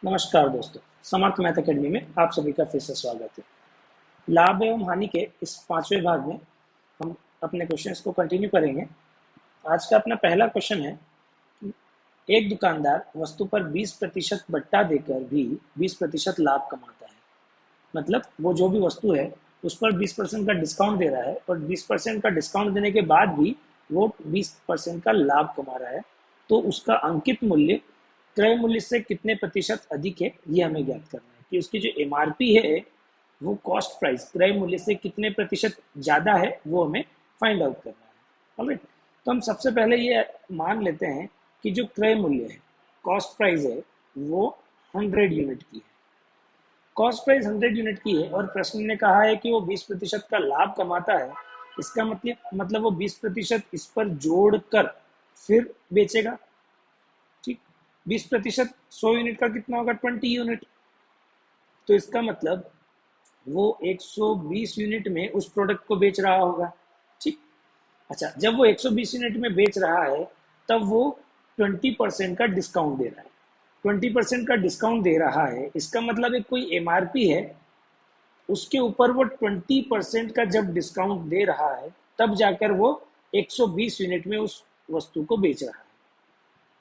नमस्कार दोस्तों, समर्थ math academy में आप सभी का फिर से स्वागत है। लाभ एवं हानि के इस पांचवें भाग में हम अपने क्वेश्चंस को कंटिन्यू करेंगे। आज का अपना पहला क्वेश्चन है कि एक दुकानदार वस्तु पर 20% बट्टा देकर भी 20% लाभ कमाता है। मतलब वो जो भी वस्तु है उस पर 20% का डिस्काउंट दे रहा है और 20% का डिस्काउंट देने के बाद भी वो 20% का लाभ कमा रहा है। तो उसका अंकित मूल्य क्रय मूल्य से कितने प्रतिशत अधिक है, ये हमें ज्ञात करना है कि उसकी जो एमआरपी है वो कॉस्ट प्राइस क्रय मूल्य से कितने प्रतिशत ज़्यादा है, वो हमें फाइंड आउट करना है। ऑलराइट, तो हम सबसे पहले ये मान लेते हैं कि जो क्रय मूल्य है, कॉस्ट प्राइस है, वो 100 यूनिट की है। कॉस्ट प्राइस 100 यूनिट की है और प्रश्न ने कहा है कि वो 20% का लाभ कमाता है। इसका मतलब वो 20% इस पर जोड़कर फिर बेचेगा। ठीक, 20% 100 यूनिट का कितना होगा? 20 यूनिट। तो इसका मतलब वो 120 यूनिट में उस प्रोडक्ट को बेच रहा होगा। ठीक, अच्छा, जब वो 120 यूनिट में बेच रहा है तब वो 20% का डिस्काउंट दे रहा है। 20% का डिस्काउंट दे रहा है, इसका मतलब एक कोई एमआरपी है, उसके ऊपर वो 20% का जब डिस्काउंट दे रहा है तब जाकर वो 120 यूनिट में उस वस्तु को बेच रहा है।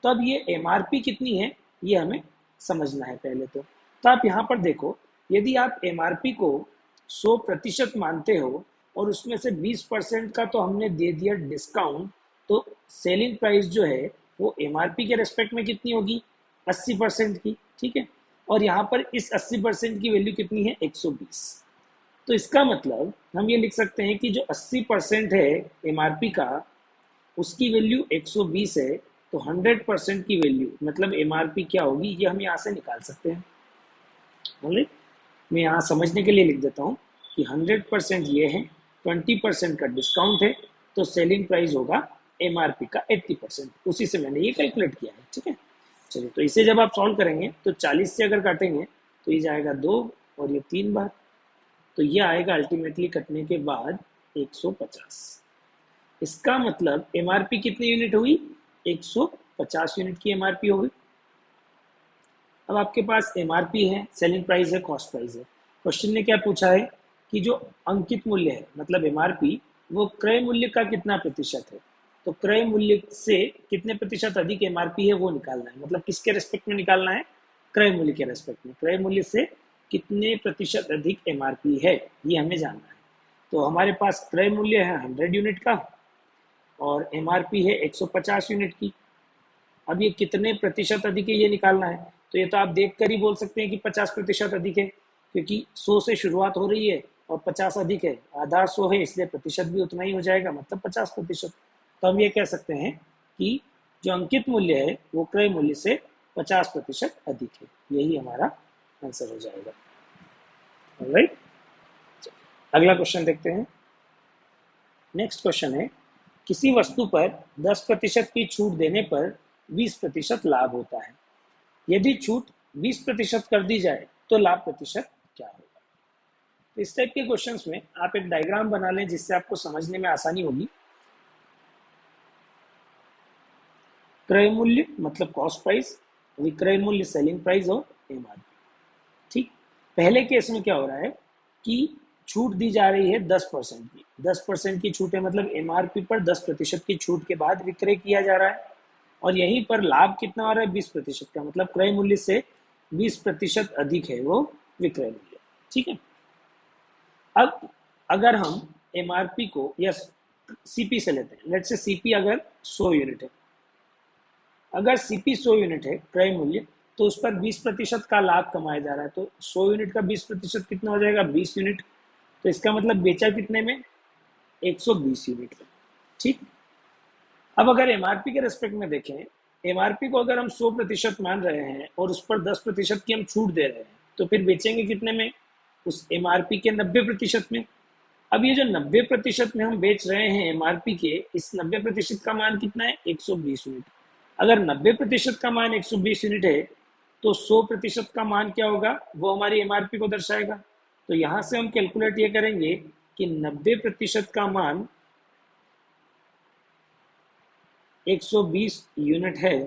तो अब ये एमआरपी कितनी है, ये हमें समझना है पहले तो आप यहाँ पर देखो, यदि आप एमआरपी को 100% मानते हो और उसमें से 20% का तो हमने दे दिया डिस्काउंट, तो सेलिंग प्राइस जो है वो एमआरपी के रेस्पेक्ट में कितनी होगी? 80% की। ठीक है, और यहाँ पर इस 80% की वैल्यू कितनी है? 120। तो इसका मतलब हम ये लिख सकते हैं कि जो 80% है एमआरपी का, उसकी वैल्यू 120 है। तो 100% की वैल्यू मतलब एमआरपी क्या होगी, ये हम यहाँ से निकाल सकते हैं। बोले, मैं यहाँ समझने के लिए लिख देता हूँ कि 100% ये है, 20% का डिस्काउंट है, तो सेलिंग प्राइस होगा एमआरपी का 80%। उसी से मैंने ये कैलकुलेट किया है। ठीक है, चलिए, तो इसे जब आप सॉल्व करेंगे तो 40 से अगर काटेंगे तो ये जाएगा 2 और ये 3 बार, तो ये आएगा अल्टीमेटली कटने के बाद 150। इसका मतलब एमआरपी कितनी यूनिट हुई? 150 यूनिट की एमआरपी होगी। अब आपके पास एमआरपी है, सेलिंग प्राइस है, कॉस्ट प्राइस है। क्वेश्चन ने क्या पूछा है कि जो अंकित मूल्य है मतलब एमआरपी, वो क्रय मूल्य का कितना प्रतिशत है। तो क्रय मूल्य से कितने प्रतिशत अधिक एमआरपी है वो निकालना है। मतलब किसके रेस्पेक्ट में निकालना है? क्रय मूल्य के रेस्पेक्ट में। क्रय मूल्य से कितने प्रतिशत अधिक एमआरपी है, ये हमें जानना है। तो हमारे पास क्रय मूल्य है 100 यूनिट का और एमआरपी है 150 यूनिट की। अब ये कितने प्रतिशत अधिक है ये निकालना है। तो ये तो आप देख कर ही बोल सकते हैं कि 50% अधिक है, क्योंकि 100 से शुरुआत हो रही है और 50 अधिक है, आधा 100 है, इसलिए प्रतिशत भी उतना ही हो जाएगा, मतलब 50%। तो हम ये कह सकते हैं कि जो अंकित मूल्य है वो क्रय मूल्य से 50% अधिक है। यही हमारा आंसर हो जाएगा। ऑलराइट, अगला क्वेश्चन देखते हैं। नेक्स्ट क्वेश्चन है, किसी वस्तु पर 10% की छूट देने पर 20% लाभ होता है। यदि छूट 20% कर दी जाए तो लाभ प्रतिशत क्या होगा? तो इस टाइप के क्वेश्चंस में आप एक डायग्राम बना लें जिससे आपको समझने में आसानी होगी। क्रय मूल्य मतलब कॉस्ट प्राइस, विक्रय मूल्य सेलिंग प्राइस और एमआरपी। ठीक, पहले केस में क्या हो रहा है कि छूट दी जा रही है 10% की। 10% की छूट है, मतलब एमआरपी पर 10% की छूट के बाद विक्रय किया जा रहा है। और यहीं पर लाभ कितना आ रहा है? 20% का, मतलब क्रय मूल्य से 20% अधिक है वो विक्रय मूल्य। ठीक है, अब अगर हम एमआरपी को या सीपी से लेते हैं, लेट से सीपी अगर 100 यूनिट है, अगर सीपी 100 यूनिट है क्रय मूल्य, तो उस पर 20% का लाभ कमाया जा रहा है। तो 100 यूनिट का 20% कितना हो जाएगा? 20 यूनिट। तो इसका मतलब बेचा कितने में? 120 यूनिट में। ठीक, अब अगर एमआरपी के रेस्पेक्ट में देखें, एमआरपी को अगर हम 100% मान रहे हैं और उस पर 10% की हम छूट दे रहे हैं, तो फिर बेचेंगे कितने में? उस एमआरपी के 90% में। अब ये जो 90% में हम बेच रहे हैं एमआरपी के, इस 90% का मान कितना है? 120 यूनिट। अगर 90% का मान 120 यूनिट है तो 100% का मान क्या होगा? वो हमारी एमआरपी को दर्शाएगा। तो यहां से हम कैलकुलेट ये करेंगे कि 90% का मान 120 यूनिट है,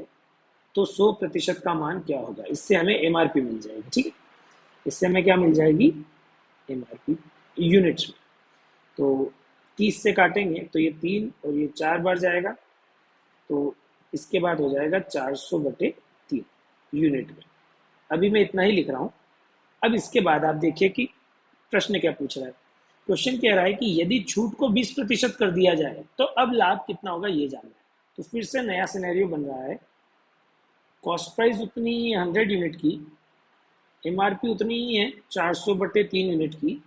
तो 100% का मान क्या होगा, इससे हमें एमआरपी मिल जाएगी। ठीक है, इससे हमें क्या मिल जाएगी, एमआरपी यूनिट्स में। तो 30 से काटेंगे तो ये 3 और ये 4 बार जाएगा, तो इसके बाद हो जाएगा 400/3 यूनिट में। अभी मैं इतना ही लिख रहा हूँ। अब इसके बाद आप देखिए कि प्रश्न क्या पूछ रहा है। क्वेश्चन कह रहा है कि यदि छूट को 20% कर दिया जाए तो अब लाभ कितना होगा ये जानना है। तो फिर से नया सिनेरियो बन रहा है। कॉस्ट प्राइस उतनी ही है 100 यूनिट की, एमआरपी उतनी ही है 400/3 यूनिट की।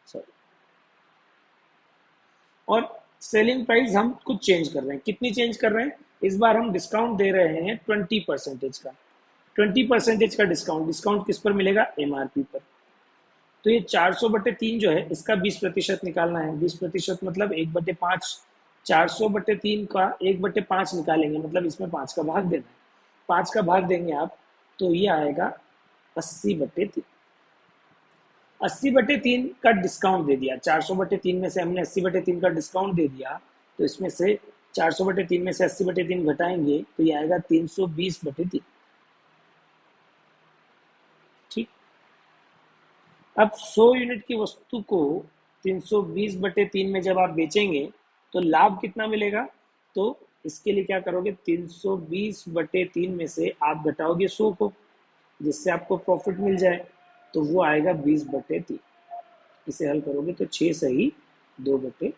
सॉरी, और सेलिंग प्राइस हम कुछ चेंज कर रहे हैं। कितनी चेंज कर रहे हैं, इस बार हम डिस्काउंट दे रहे हैं 20% का। 20% का डिस्काउंट, डिस्काउंट किस पर मिलेगा, एमआरपी पर। तो ये 400/3 जो है इसका 20% निकालना है। 20% मतलब 1/5। 400/3 का 1/5 निकालेंगे, मतलब इसमें 5 का भाग देना है। 5 का भाग देंगे आप तो ये आएगा 80/3। 80/3 का डिस्काउंट दे दिया। 400/3 में से हमने 80/3 का डिस्काउंट दे दिया, तो इसमें से 400/3 में से 80/3 घटाएंगे तो ये आएगा 320/3। ठीक, अब 100 यूनिट की वस्तु को 320/3 में जब आप बेचेंगे तो लाभ कितना मिलेगा। तो इसके लिए क्या करोगे, 320/3 में से आप घटाओगे 100 को, जिससे आपको प्रॉफिट मिल जाए, तो वो आएगा 20/3। इसे हल करोगे तो 6 सही 2/3।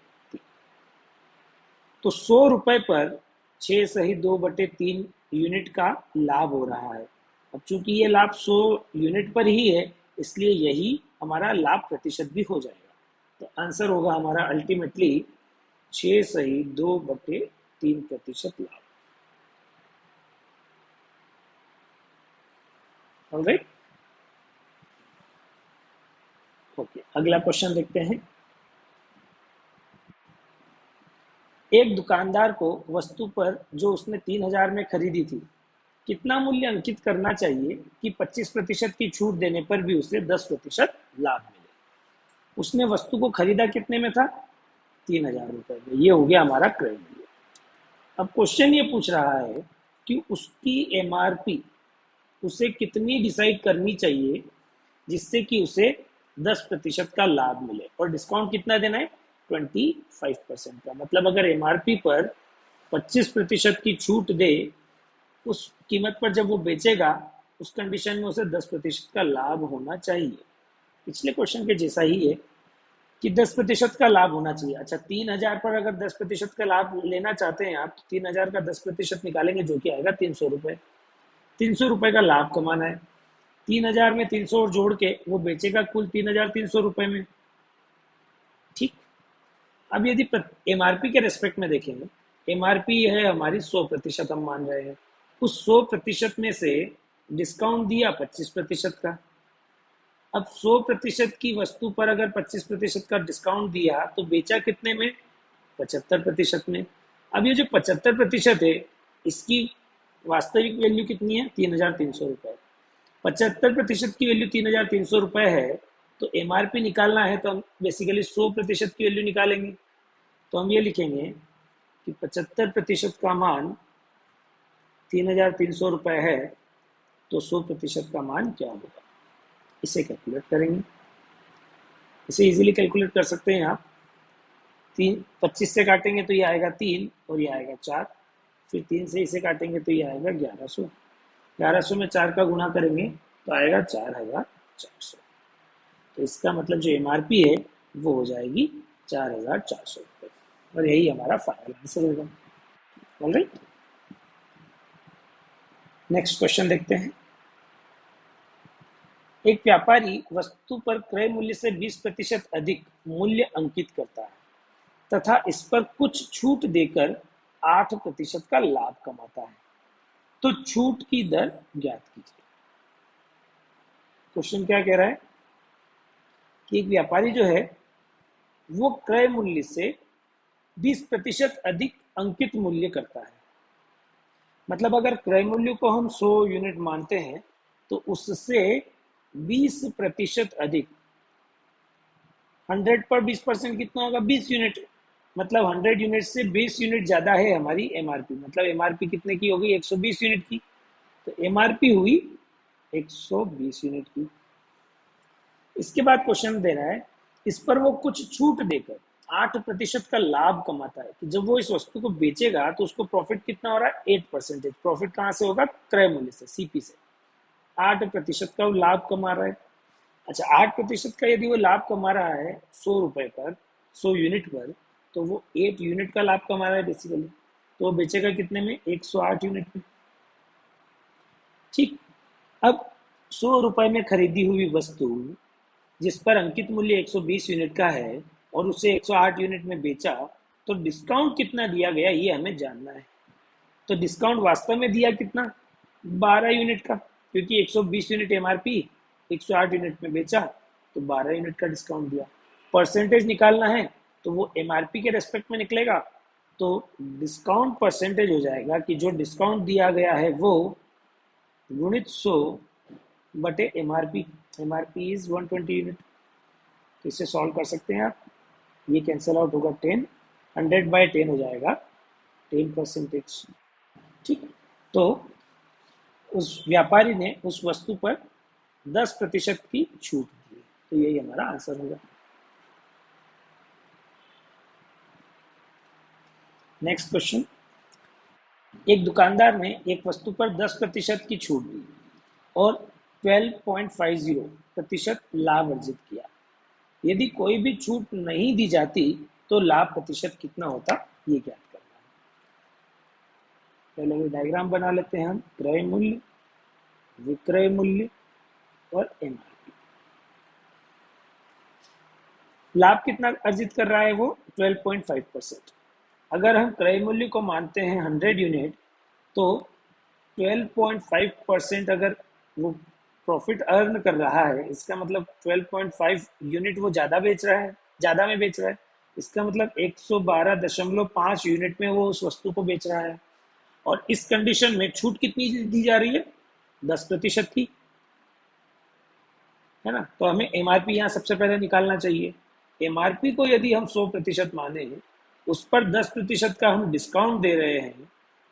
तो 100 रुपए पर 6 सही 2/3 यूनिट का लाभ हो रहा है। अब चूंकि ये लाभ 100 यूनिट पर ही है, इसलिए यही हमारा लाभ प्रतिशत भी हो जाएगा। तो आंसर होगा हमारा अल्टीमेटली 6 सही 2/3% लाभ। ऑलराइट, ओके, अगला क्वेश्चन देखते हैं। एक दुकानदार को वस्तु पर जो उसने 3,000 में खरीदी थी, कितना मूल्य अंकित करना चाहिए कि 25% की छूट देने पर भी उसे 10% लाभ मिले। उसने वस्तु को खरीदा कितने में था, 3,000 रुपए में। ये हो गया हमारा क्रय मूल्य। अब क्वेश्चन ये पूछ रहा है कि उसकी एमआरपी उसे कितनी डिसाइड करनी चाहिए जिससे कि उसे 10% का लाभ मिले, और डिस्काउंट कितना देना है, 25% का। मतलब अगर एमआरपी पर 25% की छूट दे, उस कीमत पर जब वो बेचेगा, उस कंडीशन में उसे 10% का लाभ होना चाहिए। पिछले क्वेश्चन के जैसा ही है कि 10% का लाभ होना चाहिए। अच्छा, 3,000 पर अगर 10% का लाभ लेना चाहते हैं आप, तो 3,000 का 10% निकालेंगे, जो कि आएगा 300 रुपये। 300 रुपये का लाभ कमाना है। 3,000 में 300 और जोड़ के वो बेचेगा कुल 3,300 रुपये में। ठीक, अब यदि एमआरपी के रेस्पेक्ट में देखेंगे, एमआरपी है हमारी 100%, हम मान रहे हैं। उस 100% में से डिस्काउंट दिया 25% का। अब 100% की वस्तु पर अगर 25% का डिस्काउंट दिया तो बेचा कितने में, 75% में। अब ये जो 75% है, इसकी वास्तविक वैल्यू कितनी है, 3,300 रुपये। 75% की वैल्यू 3,300 रुपये है, तो एमआरपी निकालना है तो हम बेसिकली 100% की वैल्यू निकालेंगे। तो हम ये लिखेंगे कि 75% का मान 3,300 रुपये है, तो 100% का मान क्या होगा, इसे कैलकुलेट करेंगे। इसे इजीली कैलकुलेट कर सकते हैं आप। 25 से काटेंगे तो ये आएगा 3 और ये आएगा 4। फिर 3 से इसे काटेंगे तो ये आएगा 1100। 1100 में 4 का गुना करेंगे तो आएगा 4,400। तो इसका मतलब जो एमआरपी है वो हो जाएगी 4,400 रुपये, और यही हमारा फाइनल आंसर होगा। ऑलराइट, नेक्स्ट क्वेश्चन देखते हैं। एक व्यापारी वस्तु पर क्रय मूल्य से 20% अधिक मूल्य अंकित करता है तथा इस पर कुछ छूट देकर 8% का लाभ कमाता है, तो छूट की दर ज्ञात कीजिए। क्वेश्चन क्या कह रहा है कि एक व्यापारी जो है वो क्रय मूल्य से 20% अधिक अंकित मूल्य करता है। मतलब अगर क्रय मूल्य को हम 100 यूनिट मानते हैं तो उससे 20% अधिक, 100 पर 20% कितना होगा, 20 यूनिट। मतलब 100 यूनिट से 20 यूनिट ज्यादा है हमारी एमआरपी, मतलब एमआरपी कितने की होगी, 120 यूनिट की। तो एमआरपी हुई 120 यूनिट की। इसके बाद क्वेश्चन दे रहा है, इस पर वो कुछ छूट देकर 8% का लाभ कमाता है कि जब वो इस वस्तु को बेचेगा तो उसको प्रॉफिट कितना हो रहा है, 8%। प्रॉफिट कहाँ से होगा, क्रय मूल्य से, सीपी से। 8% का वो लाभ कमा रहा है। अच्छा, 8% का यदि वो लाभ कमा रहा है 100 रुपए पर, 100 यूनिट पर, तो वो 8 यूनिट का लाभ कमा रहा है बेसिकली। तो वो बेचेगा कितने में, 108 यूनिट में। ठीक। अब 100 रुपए में खरीदी हुई वस्तु जिस पर अंकित मूल्य 120 यूनिट का है और उसे 108 यूनिट में बेचा, तो डिस्काउंट कितना दिया गया ये हमें जानना है। तो डिस्काउंट वास्तव में दिया कितना, 12 यूनिट का, क्योंकि 120 यूनिट एमआरपी, 108 यूनिट में बेचा, तो 12 यूनिट का डिस्काउंट दिया। परसेंटेज निकालना है तो वो एमआरपी के रेस्पेक्ट में निकलेगा। तो डिस्काउंट परसेंटेज हो जाएगा कि जो डिस्काउंट दिया गया है वो गुणित 100 बटे एमआरपी। MRP is 120 unit. तो इसे सॉल्व कर सकते हैं आप। ये कैंसिल आउट होगा 10, 100/10 हो जाएगा 10%। ठीक। तो उस व्यापारी ने उस वस्तु पर 10% की छूट दी। तो यही हमारा आंसर होगा। नेक्स्ट क्वेश्चन, एक दुकानदार ने एक वस्तु पर 10% की छूट दी और 12.50% लाभ अर्जित किया। यदि कोई भी छूट नहीं दी जाती तो लाभ प्रतिशत कितना होता, ये ज्ञात करना है। पहले डायग्राम बना लेते हैं हम। क्रय मूल्य, विक्रय मूल्य और एमआरपी। लाभ कितना अर्जित कर रहा है वो, 12.5%। अगर हम क्रय मूल्य को मानते हैं 100 यूनिट, तो 12.5% अगर वो प्रॉफिट अर्न कर रहा है, इसका मतलब 12.5 यूनिट वो ज़्यादा बेच रहा है, ज़्यादा में बेच रहा है। इसका मतलब 112.5 यूनिट में वो उस वस्तु को बेच रहा है। और इस कंडीशन में छूट कितनी दी जा रही है, 10% की, है ना। तो हमें एमआरपी यहाँ सबसे पहले निकालना चाहिए। एमआरपी को यदि हम 100% माने, उस पर 10% का हम डिस्काउंट दे रहे हैं,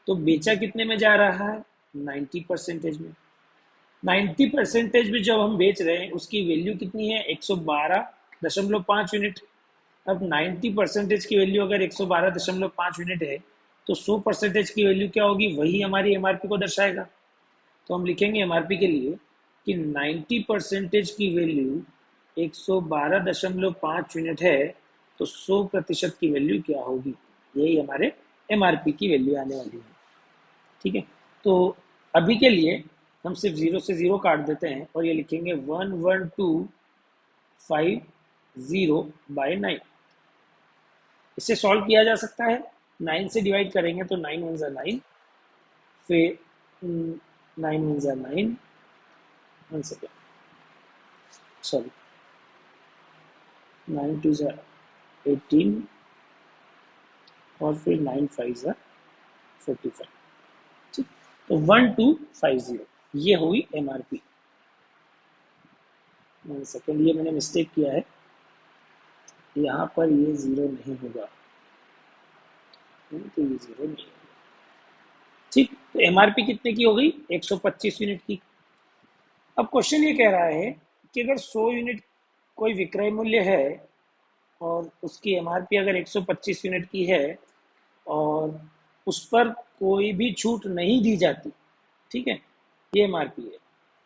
तो बेचा कितने में जा रहा है, 90% में। 90% में जब हम बेच रहे हैं, उसकी वैल्यू कितनी है, 112.5 यूनिट। अब 90% की वैल्यू अगर 112.5 यूनिट है, तो 100% की वैल्यू क्या होगी, वही हमारी एमआरपी को दर्शाएगा। तो हम लिखेंगे एमआरपी के लिए कि 90% की वैल्यू 112.5 यूनिट है, तो 100% की वैल्यू क्या होगी, यही हमारे एमआरपी की वैल्यू आने वाली है। ठीक है। तो अभी के लिए हम सिर्फ 0 से 0 काट देते हैं और ये लिखेंगे 1125/9। इसे सॉल्व किया जा सकता है। 9 से डिवाइड करेंगे तो 9 वन ज़ा 9, फिर 9 वन ज़ा 9, 1 सेकेंड, सॉरी, 9 टू ज़ा 18 और फिर 9 5 ज़ा 45। ठीक। तो 1250 ये हुई एमआरपी। 1 सेकेंड, ये मैंने मिस्टेक किया है, यहाँ पर ये 0 नहीं होगा, तो ये 0 नहीं होगा। ठीक। तो एमआरपी कितने की हो गई, 125 यूनिट की। अब क्वेश्चन ये कह रहा है कि अगर 100 यूनिट कोई विक्रय मूल्य है और उसकी एमआरपी अगर 125 यूनिट की है और उस पर कोई भी छूट नहीं दी जाती, ठीक है, ये एमआरपी है,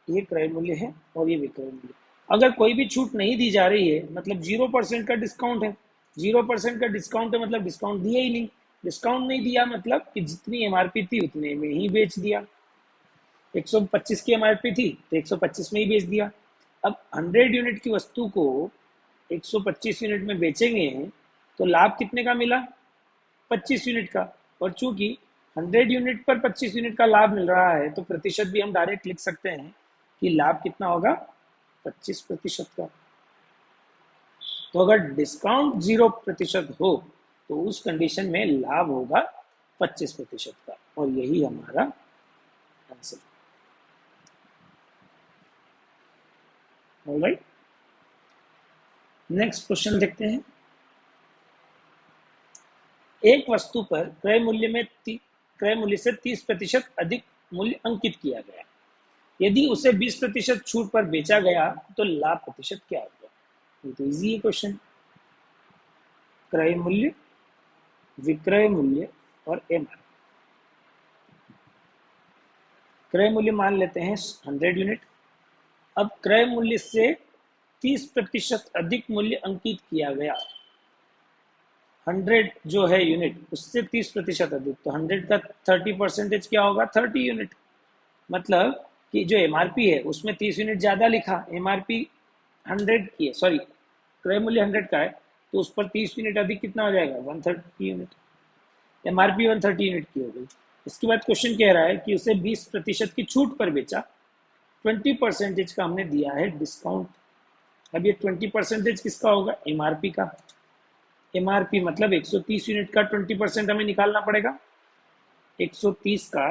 ये क्रय मूल्य है और ये विक्रय मूल्य। अगर कोई भी छूट नहीं दी जा रही है, मतलब 0% का डिस्काउंट है। 0% का डिस्काउंट है मतलब डिस्काउंट दिया ही नहीं। डिस्काउंट नहीं दिया मतलब कि जितनी एमआरपी थी उतने में ही बेच दिया। 125 की एमआरपी थी तो 125 में ही बेच दिया। अब 100 यूनिट की वस्तु को 125 यूनिट में बेचेंगे तो लाभ कितने का मिला, 25 यूनिट का। और चूंकि 100 यूनिट पर 25 यूनिट का लाभ मिल रहा है, तो प्रतिशत भी हम डायरेक्ट लिख सकते हैं कि लाभ कितना होगा, 25% का। तो अगर डिस्काउंट 0% हो तो उस कंडीशन में लाभ होगा 25% का, और यही हमारा आंसर। ऑलराइट, नेक्स्ट क्वेश्चन देखते हैं। एक वस्तु पर क्रय मूल्य से 30% अधिक मूल्य अंकित किया गया। यदि उसे 20% छूट पर बेचा गया तो लाभ प्रतिशत क्या होगा? ये तो इजी है क्वेश्चन। क्रय मूल्य, विक्रय मूल्य और एमआरपी। क्रय मूल्य मान लेते हैं 100 यूनिट। अब क्रय मूल्य से 30% अधिक मूल्य अंकित किया गया। 100 जो है यूनिट, उससे 30% अधिक, तो 100 का 30% क्या होगा? 30 यूनिट। मतलब कि जो एमआरपी है उसमें 30 यूनिट ज्यादा लिखा, एमआरपी 100 की है, सॉरी क्रय मूल्य 100 का है, तो उस पर 30 यूनिट अधिक कितना हो जाएगा? 130 यूनिट। एमआरपी 130 यूनिट की हो गई। इसके बाद क्वेश्चन कह रहा है कि उसे 20% की छूट पर बेचा, 20% का हमने दिया है डिस्काउंट। अब ये 20% किसका होगा? एमआरपी का। एमआरपी मतलब 130 यूनिट का 20% हमें निकालना पड़ेगा। 130 का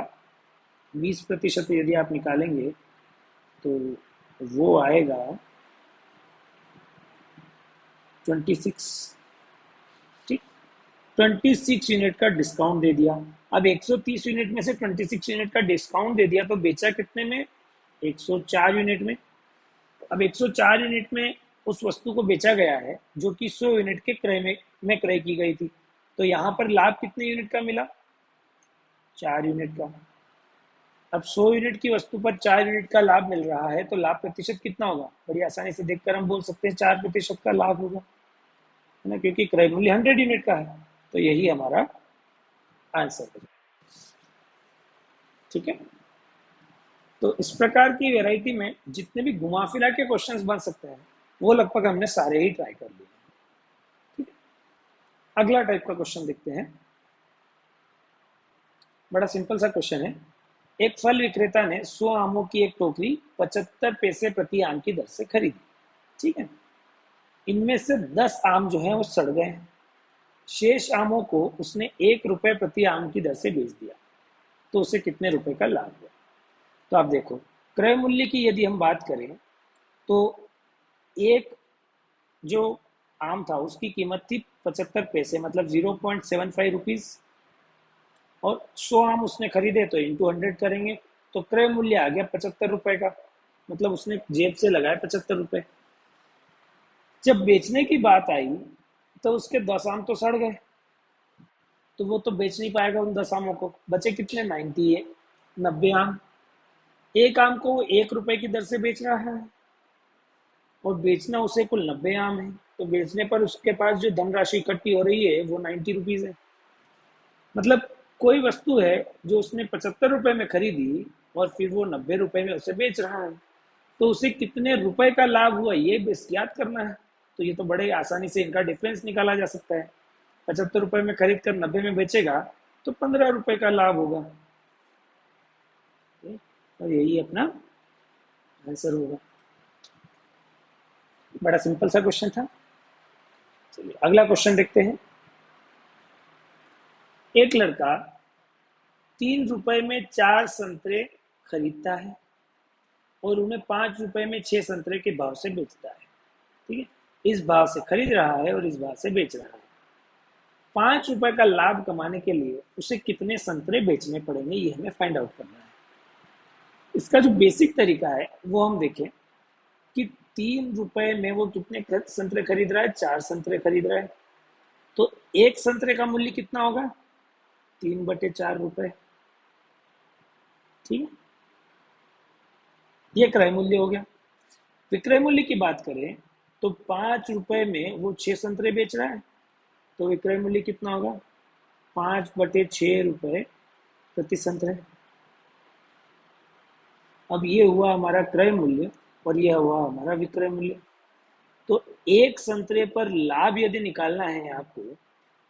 20% यदि आप निकालेंगे तो वो आएगा 26। ठीक, 26 यूनिट का डिस्काउंट दे दिया। अब 130 यूनिट में से 26 यूनिट का डिस्काउंट दे दिया, तो बेचा कितने में? 104 यूनिट में। अब 104 यूनिट में उस वस्तु को बेचा गया है जो कि 100 यूनिट के में क्रय की गई थी। तो यहाँ पर लाभ कितने यूनिट का मिला? 4 यूनिट का। अब 100 यूनिट की वस्तु पर 4 यूनिट का लाभ मिल रहा है, तो लाभ प्रतिशत कितना होगा? बड़ी आसानी से देखकर हम बोल सकते हैं 4% का लाभ होगा, है ना, क्योंकि क्रय मूल्य 100 यूनिट का है। तो यही हमारा आंसर है। ठीक है, तो इस प्रकार की वैरायटी में जितने भी घुमा फिरा के क्वेश्चंस बन सकते हैं वो लगभग हमने सारे ही ट्राई कर लिए। ठीक है, अगला टाइप का क्वेश्चन देखते हैं। बड़ा सिंपल सा क्वेश्चन है। एक फल विक्रेता ने 100 आमों की एक टोकरी 75 पैसे प्रति आम की दर से खरीदी। ठीक है, इनमें से 10 आम जो है वो सड़ गए हैं। शेष आमों को उसने 1 रुपए प्रति आम की दर से बेच दिया, तो उसे कितने रुपए का लाभ हुआ? तो आप देखो, क्रय मूल्य की यदि हम बात करें तो एक जो आम था उसकी कीमत थी 75 पैसे, मतलब 0.75 रुपीज, और 100 आम उसने खरीदे तो इंटू 100 करेंगे, तो क्रय मूल्य आ गया 75 रुपए का, मतलब उसने जेब से लगाए 75 रुपए। जब बेचने की बात आई तो उसके 10 आम तो सड़ गए, तो वो तो बेच नहीं पाएगा उन 10 आमों को। बचे कितने? 90 है, 90 आम। एक आम को वो 1 रुपए की दर से बेच रहा है और बेचना उसे कुल 90 आम है, तो बेचने पर उसके पास जो धनराशि इकट्ठी हो रही है वो 90 रुपीज है। मतलब कोई वस्तु है जो उसने 75 रुपए में खरीदी और फिर वो 90 रुपए में उसे बेच रहा है, तो उसे कितने रुपए का लाभ हुआ ये बेस याद करना है। तो ये तो बड़े आसानी से इनका डिफरेंस निकाला जा सकता है। 75 रुपए में खरीद कर 90 में बेचेगा तो 15 रुपए का लाभ होगा, और यही अपना आंसर होगा। बड़ा सिंपल सा क्वेश्चन था। चलिए अगला क्वेश्चन देखते हैं। एक लड़का 3 रुपए में 4 संतरे खरीदता है और उन्हें 5 रुपए में 6 संतरे के भाव से बेचता है। ठीक है, इस भाव से खरीद रहा है और इस भाव से बेच रहा है। 5 रुपए का लाभ कमाने के लिए उसे कितने संतरे बेचने पड़ेंगे, ये हमें फाइंड आउट करना है। इसका जो बेसिक तरीका है वो हम देखें कि 3 रुपए में वो कितने संतरे खरीद रहा है? 4 संतरे खरीद रहा है, तो एक संतरे का मूल्य कितना होगा? 3/4 रुपए। ठीक है, ये क्रय मूल्य हो गया। विक्रय मूल्य की बात करें तो 5 रुपए में वो 6 संतरे बेच रहा है, तो विक्रय मूल्य कितना होगा? 5/6 रुपए प्रति संतरे। अब ये हुआ हमारा क्रय मूल्य और यह हुआ हमारा विक्रय मूल्य। तो एक संतरे पर लाभ यदि निकालना है आपको,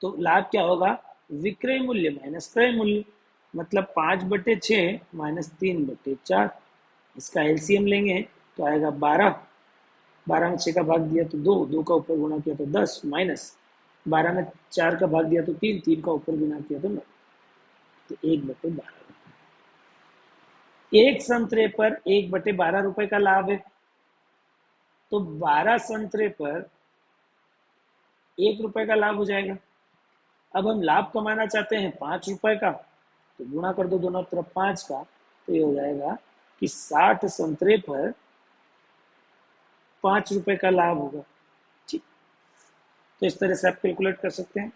तो लाभ क्या होगा? विक्रय मूल्य माइनस क्रय मूल्य, मतलब 5/6 माइनस 3/4। इसका एलसीएम लेंगे तो आएगा 12। 12 में 6 का भाग दिया तो 2, 2 का ऊपर गुना किया तो 10, माइनस 12 में 4 का भाग दिया तो 3, 3 का ऊपर गुना किया तो 9, तो 1/12। एक संतरे पर 1/12 रुपए का लाभ है, तो 12 संतरे पर 1 रुपए का लाभ हो जाएगा। अब हम लाभ कमाना चाहते हैं 5 रुपए का, तो गुणा कर दो दोनों तरफ 5 का, तो ये हो जाएगा कि 60 संतरे पर 5 रुपए का लाभ होगा। ठीक, तो इस तरह से आप कैलकुलेट कर सकते हैं।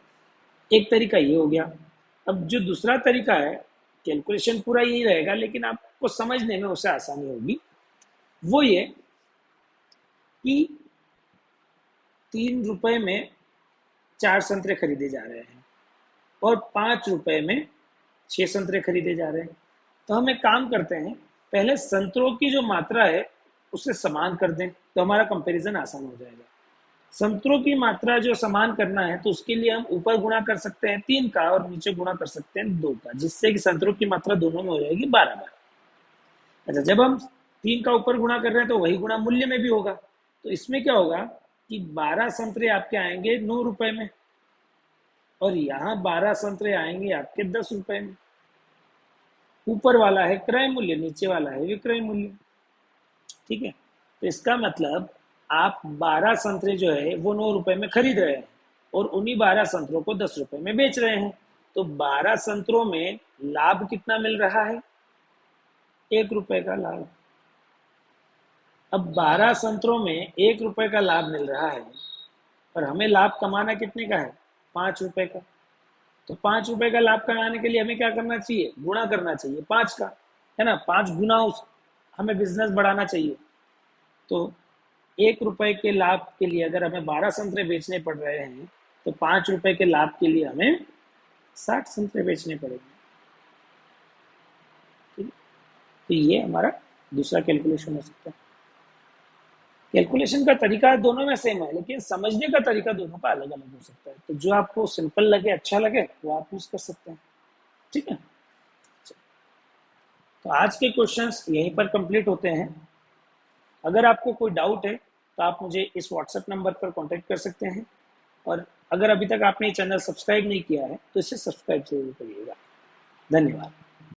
एक तरीका ये हो गया। अब जो दूसरा तरीका है, कैलकुलेशन पूरा यही रहेगा लेकिन आपको समझने में उससे आसानी होगी। वो ये कि 3 रुपए में 4 संतरे खरीदे जा रहे हैं और 5 रुपए में 6 संतरे खरीदे जा रहे हैं। तो हम एक काम करते हैं, पहले संतरों की जो मात्रा है उसे समान कर दें, तो हमारा कंपैरिजन आसान हो जाएगा। संतरों की मात्रा जो समान करना है तो उसके लिए हम ऊपर गुणा कर सकते हैं 3 का और नीचे गुणा कर सकते हैं 2 का, जिससे कि संतरों की मात्रा दोनों में हो जाएगी 12। अच्छा, जब हम 3 का ऊपर गुणा कर रहे हैं तो वही गुणा मूल्य में भी होगा। तो इसमें क्या होगा कि 12 संतरे आपके आएंगे 9 रुपए में और यहाँ 12 संतरे आएंगे आपके 10 रुपए में। ऊपर वाला है क्रय मूल्य, नीचे वाला है विक्रय मूल्य। ठीक है, तो इसका मतलब आप 12 संतरे जो है वो 9 रुपए में खरीद रहे हैं और उन्हीं 12 संतरों को 10 रुपए में बेच रहे हैं। तो 12 संतरों में लाभ कितना मिल रहा है? 1 रुपए का लाभ। अब 12 संतरों में 1 रुपए का लाभ मिल रहा है और हमें लाभ कमाना कितने का है? 5 रुपए का। तो 5 रुपए का लाभ कमाने के लिए हमें क्या करना चाहिए? गुणा करना चाहिए 5 का, है ना। 5 गुना उस हमें बिजनेस बढ़ाना चाहिए। तो 1 रुपए के लाभ के लिए अगर हमें 12 संतरे बेचने पड़ रहे हैं तो 5 रुपए के लाभ के लिए हमें 60 संतरे बेचने पड़ेंगे। ठीक है? तो ये हमारा दूसरा कैलकुलेशन हो सकता है। कैलकुलेशन का तरीका दोनों में सेम है लेकिन समझने का तरीका दोनों का अलग अलग हो सकता है। तो जो आपको सिंपल लगे, अच्छा लगे, वो आप यूज कर सकते हैं। ठीक है, तो आज के क्वेश्चंस यहीं पर कंप्लीट होते हैं। अगर आपको कोई डाउट है तो आप मुझे इस व्हाट्सएप नंबर पर कांटेक्ट कर सकते हैं और अगर अभी तक आपने चैनल सब्सक्राइब नहीं किया है तो इसे सब्सक्राइब जरूर करिएगा। धन्यवाद।